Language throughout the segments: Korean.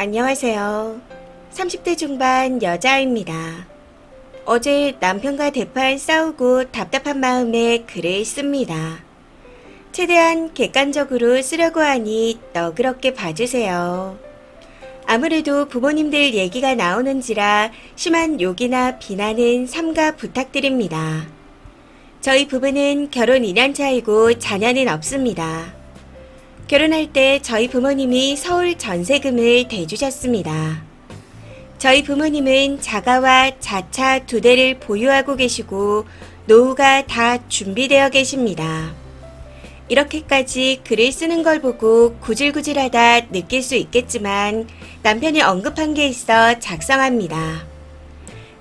안녕하세요. 30대 중반 여자입니다. 어제 남편과 대판 싸우고 답답한 마음에 글을 씁니다. 최대한 객관적으로 쓰려고 하니 너그럽게 봐주세요. 아무래도 부모님들 얘기가 나오는지라 심한 욕이나 비난은 삼가 부탁드립니다. 저희 부부는 결혼 2년 차이고 자녀는 없습니다. 결혼할 때 저희 부모님이 서울 전세금을 대주셨습니다. 저희 부모님은 자가와 자차 2대를 보유하고 계시고 노후가 다 준비되어 계십니다. 이렇게까지 글을 쓰는 걸 보고 구질구질하다 느낄 수 있겠지만 남편이 언급한 게 있어 작성합니다.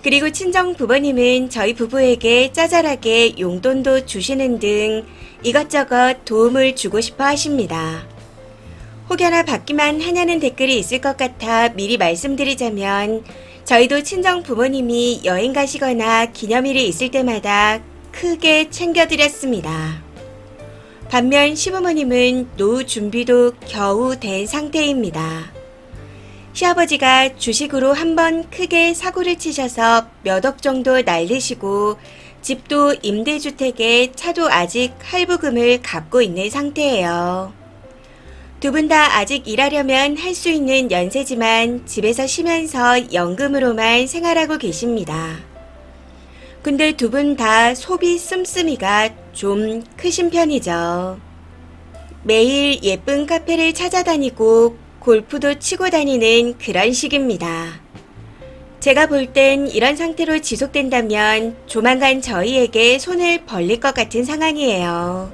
그리고 친정 부모님은 저희 부부에게 짜잘하게 용돈도 주시는 등 이것저것 도움을 주고 싶어 하십니다. 혹여나 받기만 하냐는 댓글이 있을 것 같아 미리 말씀드리자면 저희도 친정 부모님이 여행 가시거나 기념일이 있을 때마다 크게 챙겨드렸습니다. 반면 시부모님은 노후 준비도 겨우 된 상태입니다. 시아버지가 주식으로 한번 크게 사고를 치셔서 몇 억 정도 날리시고 집도 임대주택에 차도 아직 할부금을 갚고 있는 상태예요. 두 분 다 아직 일하려면 할 수 있는 연세지만 집에서 쉬면서 연금으로만 생활하고 계십니다. 근데 두 분 다 소비 씀씀이가 좀 크신 편이죠. 매일 예쁜 카페를 찾아다니고 골프도 치고 다니는 그런 식입니다. 제가 볼 땐 이런 상태로 지속된다면 조만간 저희에게 손을 벌릴 것 같은 상황이에요.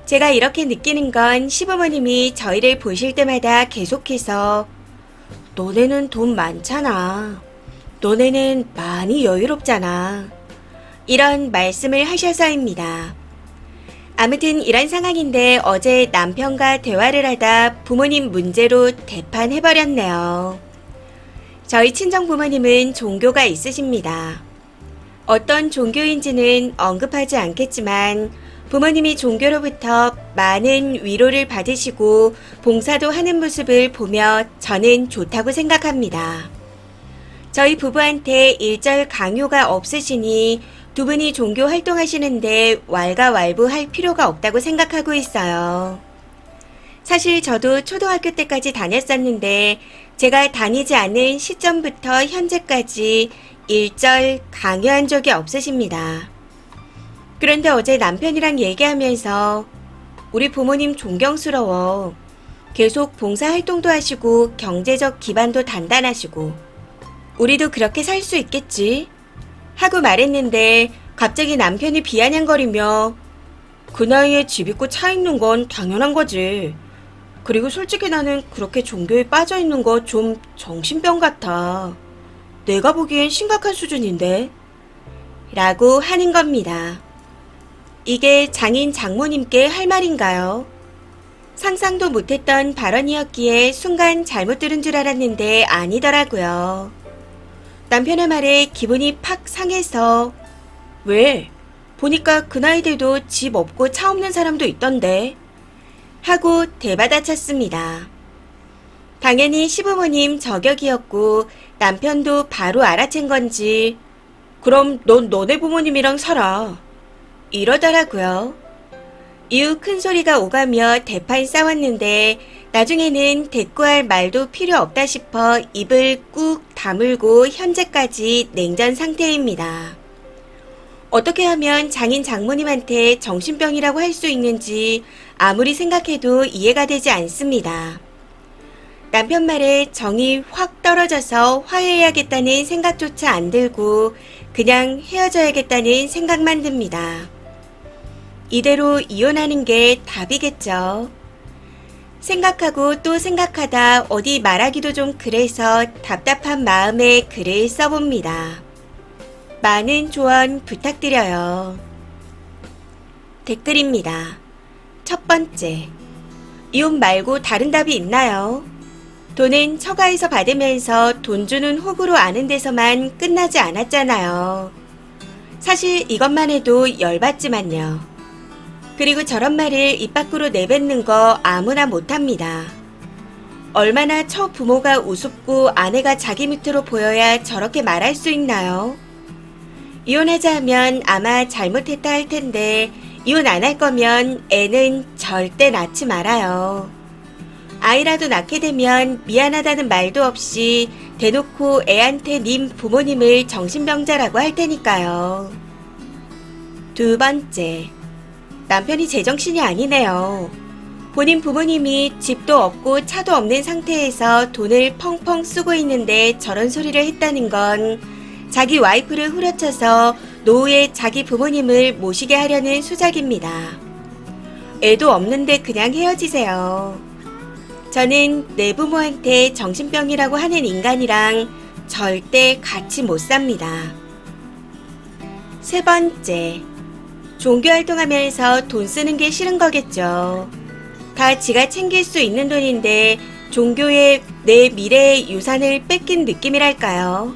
제가 이렇게 느끼는 건 시부모님이 저희를 보실 때마다 계속해서 너네는 돈 많잖아. 너네는 많이 여유롭잖아. 이런 말씀을 하셔서입니다. 아무튼 이런 상황인데 어제 남편과 대화를 하다 부모님 문제로 대판해버렸네요. 저희 친정 부모님은 종교가 있으십니다. 어떤 종교인지는 언급하지 않겠지만 부모님이 종교로부터 많은 위로를 받으시고 봉사도 하는 모습을 보며 저는 좋다고 생각합니다. 저희 부부한테 일절 강요가 없으시니 두 분이 종교 활동하시는데 왈가왈부할 필요가 없다고 생각하고 있어요. 사실 저도 초등학교 때까지 다녔었는데 제가 다니지 않은 시점부터 현재까지 일절 강요한 적이 없으십니다. 그런데 어제 남편이랑 얘기하면서 우리 부모님 존경스러워. 계속 봉사활동도 하시고 경제적 기반도 단단하시고 우리도 그렇게 살 수 있겠지? 하고 말했는데 갑자기 남편이 비아냥거리며 그 나이에 집 있고 차 있는 건 당연한 거지. 그리고 솔직히 나는 그렇게 종교에 빠져 있는 거 좀 정신병 같아. 내가 보기엔 심각한 수준인데? 라고 하는 겁니다. 이게 장인 장모님께 할 말인가요? 상상도 못했던 발언이었기에 순간 잘못 들은 줄 알았는데 아니더라고요. 남편의 말에 기분이 팍 상해서 왜? 보니까 그 나이 돼도 집 없고 차 없는 사람도 있던데? 하고 대받아쳤습니다. 당연히 시부모님 저격이었고 남편도 바로 알아챈 건지 그럼 넌 너네 부모님이랑 살아. 이러더라고요. 이후 큰 소리가 오가며 대판 싸웠는데 나중에는 대꾸할 말도 필요 없다 싶어 입을 꾹 다물고 현재까지 냉전 상태입니다. 어떻게 하면 장인 장모님한테 정신병이라고 할 수 있는지 아무리 생각해도 이해가 되지 않습니다. 남편 말에 정이 확 떨어져서 화해해야겠다는 생각조차 안 들고 그냥 헤어져야겠다는 생각만 듭니다. 이대로 이혼하는 게 답이겠죠. 생각하고 또 생각하다 어디 말하기도 좀 그래서 답답한 마음에 글을 써봅니다. 많은 조언 부탁드려요. 댓글입니다. 첫 번째, 이혼 말고 다른 답이 있나요? 돈은 처가에서 받으면서 돈 주는 호구로 아는 데서만 끝나지 않았잖아요. 사실 이것만 해도 열받지만요. 그리고 저런 말을 입 밖으로 내뱉는 거 아무나 못합니다. 얼마나 처부모가 우습고 아내가 자기 밑으로 보여야 저렇게 말할 수 있나요? 이혼하자 하면 아마 잘못했다 할 텐데 이혼 안 할 거면 애는 절대 낳지 말아요. 아이라도 낳게 되면 미안하다는 말도 없이 대놓고 애한테 님 부모님을 정신병자라고 할 테니까요. 두 번째, 남편이 제정신이 아니네요. 본인 부모님이 집도 없고 차도 없는 상태에서 돈을 펑펑 쓰고 있는데 저런 소리를 했다는 건 자기 와이프를 후려쳐서 노후에 자기 부모님을 모시게 하려는 수작입니다. 애도 없는데 그냥 헤어지세요. 저는 내 부모한테 정신병이라고 하는 인간이랑 절대 같이 못 삽니다. 세 번째, 종교활동하면서 돈 쓰는 게 싫은 거겠죠. 다 지가 챙길 수 있는 돈인데 종교에 내 미래의 유산을 뺏긴 느낌이랄까요.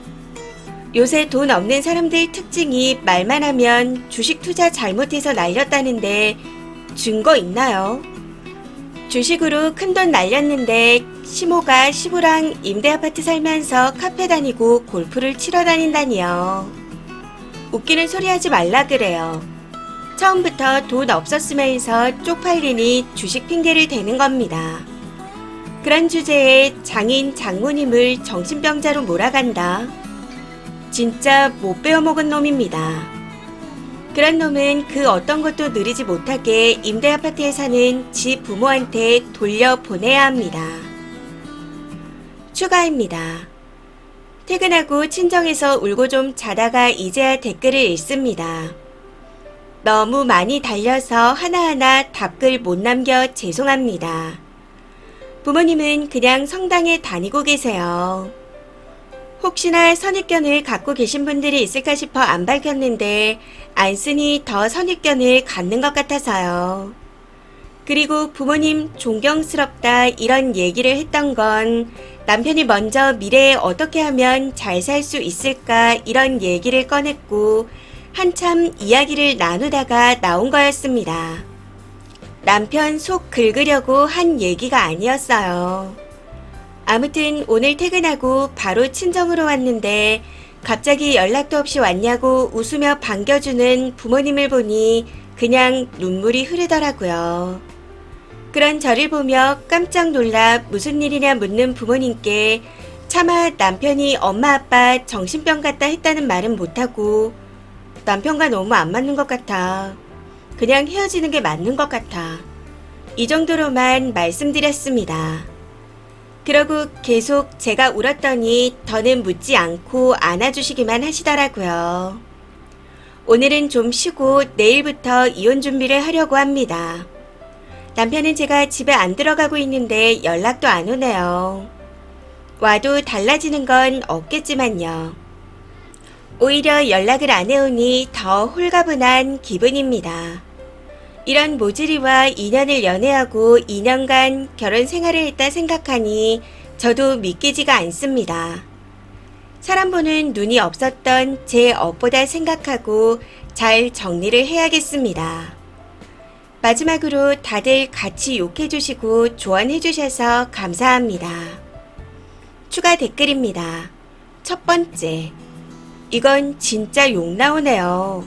요새 돈 없는 사람들 특징이 말만 하면 주식 투자 잘못해서 날렸다는데 증거 있나요? 주식으로 큰돈 날렸는데 시모가 시부랑 임대아파트 살면서 카페 다니고 골프를 치러 다닌다니요. 웃기는 소리 하지 말라 그래요. 처음부터 돈 없었으면서 쪽팔리니 주식 핑계를 대는 겁니다. 그런 주제에 장인 장모님을 정신병자로 몰아간다. 진짜 못 배워먹은 놈입니다. 그런 놈은 그 어떤 것도 누리지 못하게 임대아파트에 사는 지 부모한테 돌려보내야 합니다. 추가입니다. 퇴근하고 친정에서 울고 좀 자다가 이제야 댓글을 읽습니다. 너무 많이 달려서 하나하나 답글 못 남겨 죄송합니다. 부모님은 그냥 성당에 다니고 계세요. 혹시나 선입견을 갖고 계신 분들이 있을까 싶어 안 밝혔는데 안 쓰니 더 선입견을 갖는 것 같아서요. 그리고 부모님 존경스럽다 이런 얘기를 했던 건 남편이 먼저 미래에 어떻게 하면 잘 살 수 있을까 이런 얘기를 꺼냈고 한참 이야기를 나누다가 나온 거였습니다. 남편 속 긁으려고 한 얘기가 아니었어요. 아무튼 오늘 퇴근하고 바로 친정으로 왔는데 갑자기 연락도 없이 왔냐고 웃으며 반겨주는 부모님을 보니 그냥 눈물이 흐르더라고요. 그런 저를 보며 깜짝 놀라 무슨 일이냐 묻는 부모님께 차마 남편이 엄마 아빠 정신병 같다 했다는 말은 못하고 남편과 너무 안 맞는 것 같아. 그냥 헤어지는 게 맞는 것 같아. 이 정도로만 말씀드렸습니다. 그러고 계속 제가 울었더니 더는 묻지 않고 안아주시기만 하시더라고요. 오늘은 좀 쉬고 내일부터 이혼 준비를 하려고 합니다. 남편은 제가 집에 안 들어가고 있는데 연락도 안 오네요. 와도 달라지는 건 없겠지만요. 오히려 연락을 안 해오니 더 홀가분한 기분입니다. 이런 모질이와 인연을 연애하고 2년간 결혼 생활을 했다 생각하니 저도 믿기지가 않습니다. 사람 보는 눈이 없었던 제 업보다 생각하고 잘 정리를 해야겠습니다. 마지막으로 다들 같이 욕해주시고 조언해주셔서 감사합니다. 추가 댓글입니다. 첫 번째, 이건 진짜 욕 나오네요.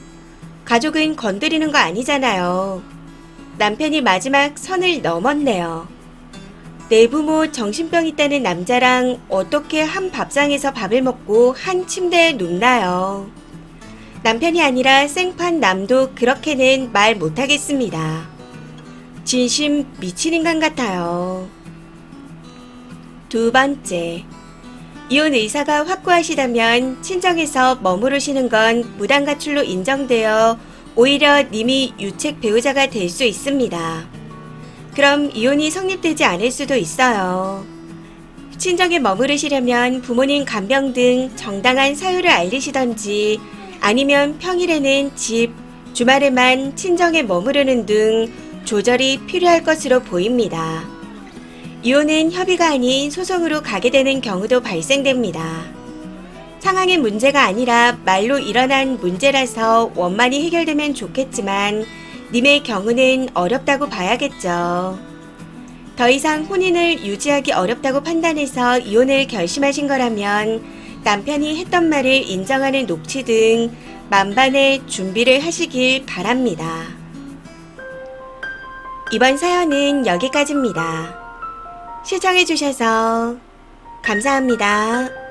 가족은 건드리는 거 아니잖아요. 남편이 마지막 선을 넘었네요. 내 부모 정신병 있다는 남자랑 어떻게 한 밥상에서 밥을 먹고 한 침대에 눕나요? 남편이 아니라 생판 남도 그렇게는 말 못하겠습니다. 진심 미친 인간 같아요. 두 번째, 이혼 의사가 확고하시다면 친정에서 머무르시는 건 무단 가출로 인정되어 오히려 님이 유책 배우자가 될 수 있습니다. 그럼 이혼이 성립되지 않을 수도 있어요. 친정에 머무르시려면 부모님 간병 등 정당한 사유를 알리시던지 아니면 평일에는 집, 주말에만 친정에 머무르는 등 조절이 필요할 것으로 보입니다. 이혼은 협의가 아닌 소송으로 가게 되는 경우도 발생됩니다. 상황의 문제가 아니라 말로 일어난 문제라서 원만히 해결되면 좋겠지만 님의 경우는 어렵다고 봐야겠죠. 더 이상 혼인을 유지하기 어렵다고 판단해서 이혼을 결심하신 거라면 남편이 했던 말을 인정하는 녹취 등 만반의 준비를 하시길 바랍니다. 이번 사연은 여기까지입니다. 시청해주셔서 감사합니다.